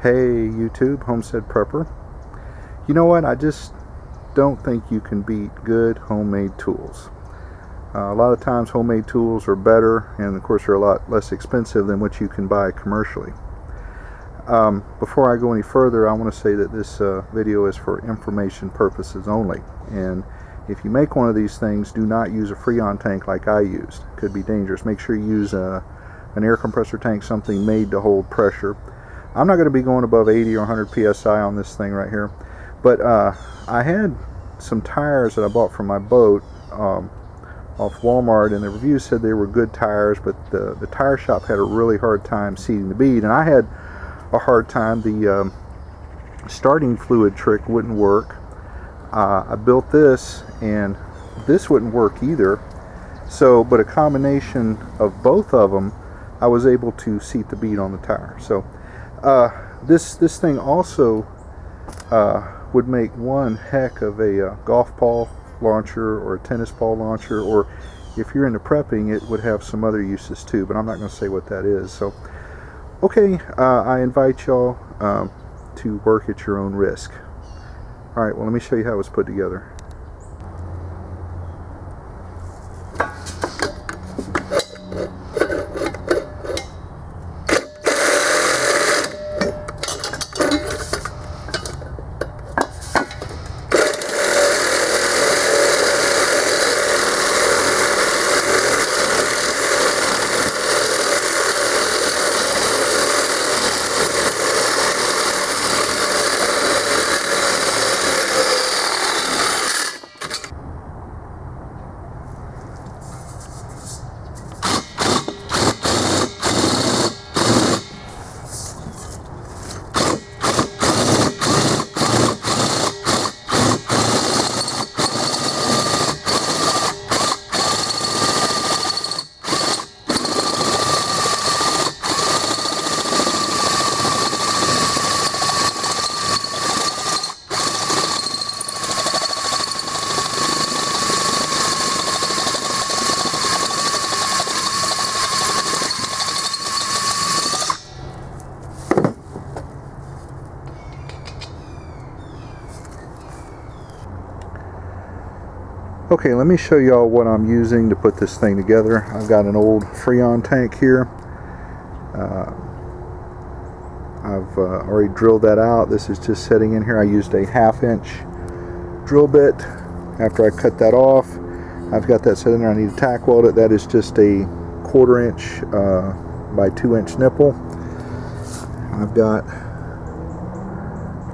Hey YouTube, Homestead Prepper. You know what? I just don't think you can beat good homemade tools. A lot of times homemade tools are better, and of course they're a lot less expensive than what you can buy commercially. Before I go any further, I want to say that this video is for information purposes only. And if you make one of these things, do not use a Freon tank like I used. It could be dangerous. Make sure you use an air compressor tank, something made to hold pressure. I'm not going to be going above 80 or 100 psi on this thing right here, but I had some tires that I bought for my boat off Walmart, and the reviews said they were good tires, but the tire shop had a really hard time seating the bead, and I had a hard time. The starting fluid trick wouldn't work. I built this, and this wouldn't work either. So, but a combination of both of them, I was able to seat the bead on the tire. So this thing also would make one heck of a golf ball launcher or a tennis ball launcher, or if you're into prepping, it would have some other uses too, but I'm not going to say what that is. So okay, I invite y'all to work at your own risk. Alright, well, let me show you how it was put together. Okay, let me show y'all what I'm using to put this thing together. I've got an old Freon tank here. I've already drilled that out. This is just sitting in here. I used a 1/2-inch drill bit. After I cut that off, I've got that sitting there. I need to tack weld it. That is just a 1/4 inch by 2-inch nipple. I've got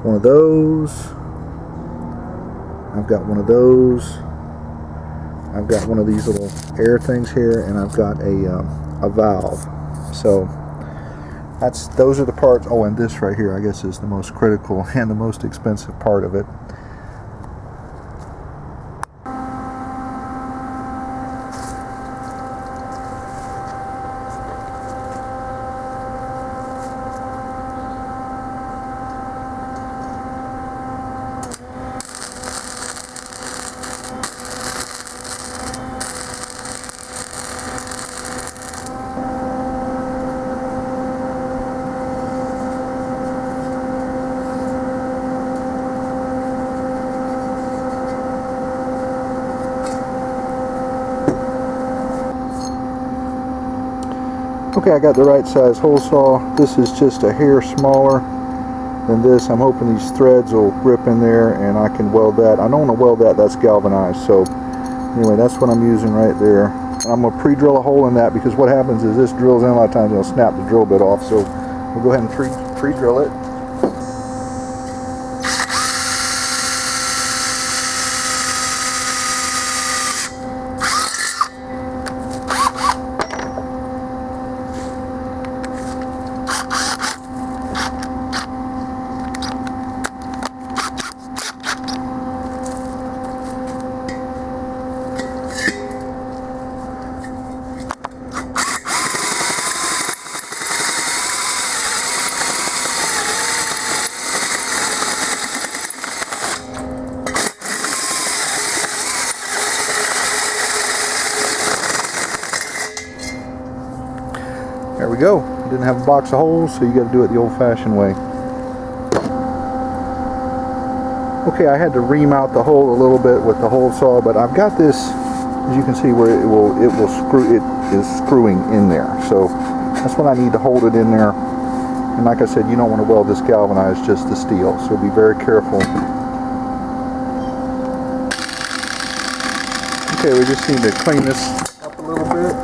one of those. I've got one of those. I've got one of these little air things here, and I've got a valve. So those are the parts. Oh, and this right here, I guess, is the most critical and the most expensive part of it. Okay, I got the right size hole saw. This is just a hair smaller than this. I'm hoping these threads will rip in there and I can weld that. I don't want to weld that, that's galvanized. So anyway, that's what I'm using right there. And I'm going to pre-drill a hole in that, because what happens is this drills in a lot of times, it'll snap the drill bit off. So we'll go ahead and pre-drill it. There we go. Didn't have a box of holes, so you got to do it the old-fashioned way. Okay, I had to ream out the hole a little bit with the hole saw, but I've got this, as you can see, where it is screwing in there. So that's what I need to hold it in there. And like I said, you don't want to weld this galvanized, just the steel, so be very careful. Okay, we just need to clean this up a little bit.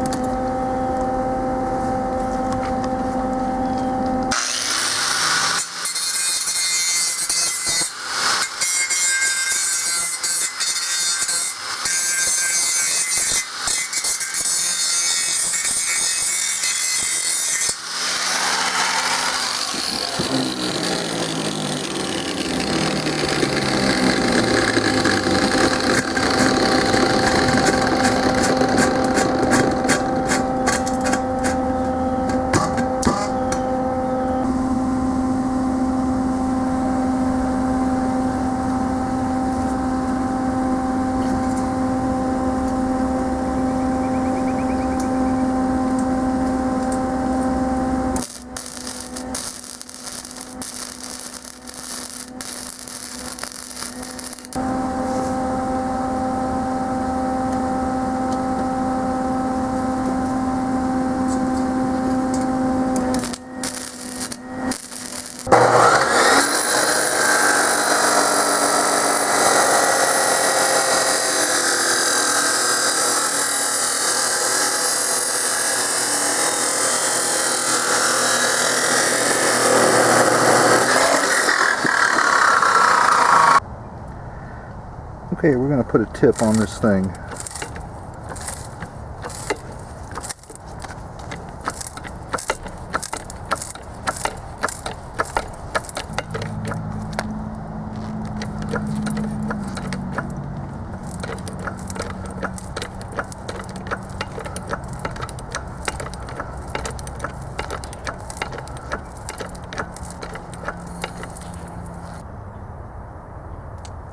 Okay, we're going to put a tip on this thing.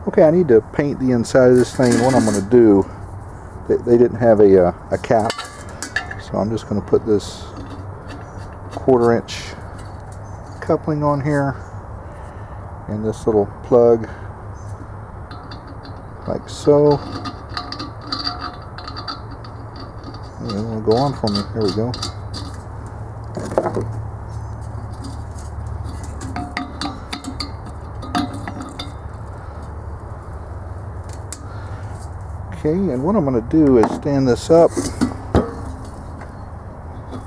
Okay, I need to paint the inside of this thing. What I'm going to do, they didn't have a cap, so I'm just going to put this 1/4 inch coupling on here and this little plug like so. It won't go on for me. There we go. Okay, and what I'm going to do is stand this up.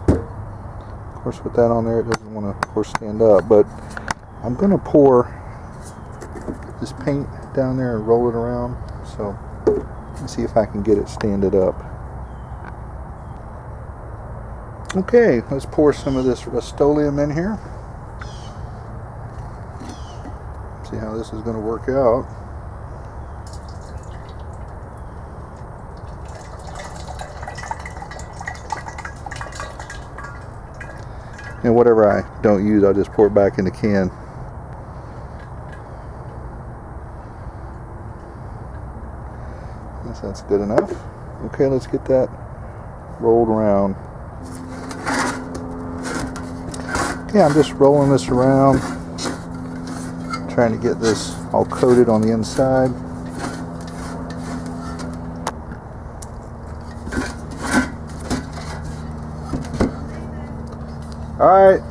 Of course, with that on there, it doesn't want to, of course, stand up, but I'm going to pour this paint down there and roll it around. So let's see if I can get it standed up. Okay, let's pour some of this Rust-Oleum in here. See how this is going to work out. And whatever I don't use, I'll just pour it back in the can. Guess that's good enough. Okay, let's get that rolled around. Okay, I'm just rolling this around, trying to get this all coated on the inside. All right.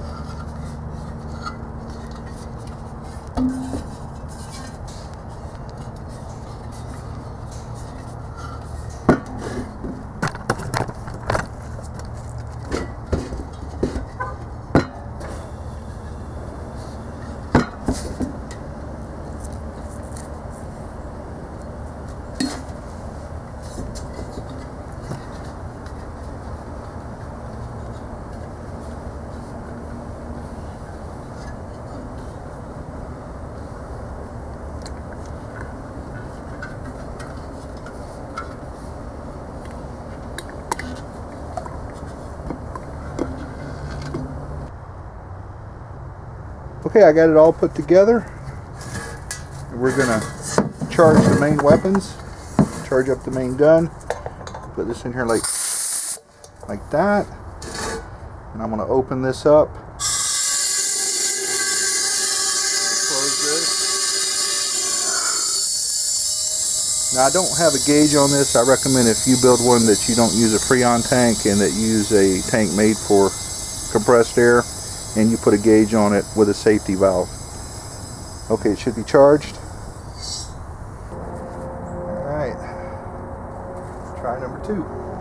Okay, I got it all put together. And we're gonna charge the main weapons, charge up the main gun, put this in here like that, and I'm gonna open this up, close this, Now I don't have a gauge on this. I recommend if you build one that you don't use a Freon tank and that you use a tank made for compressed air, and you put a gauge on it with a safety valve. Okay, it should be charged. Alright, try number 2.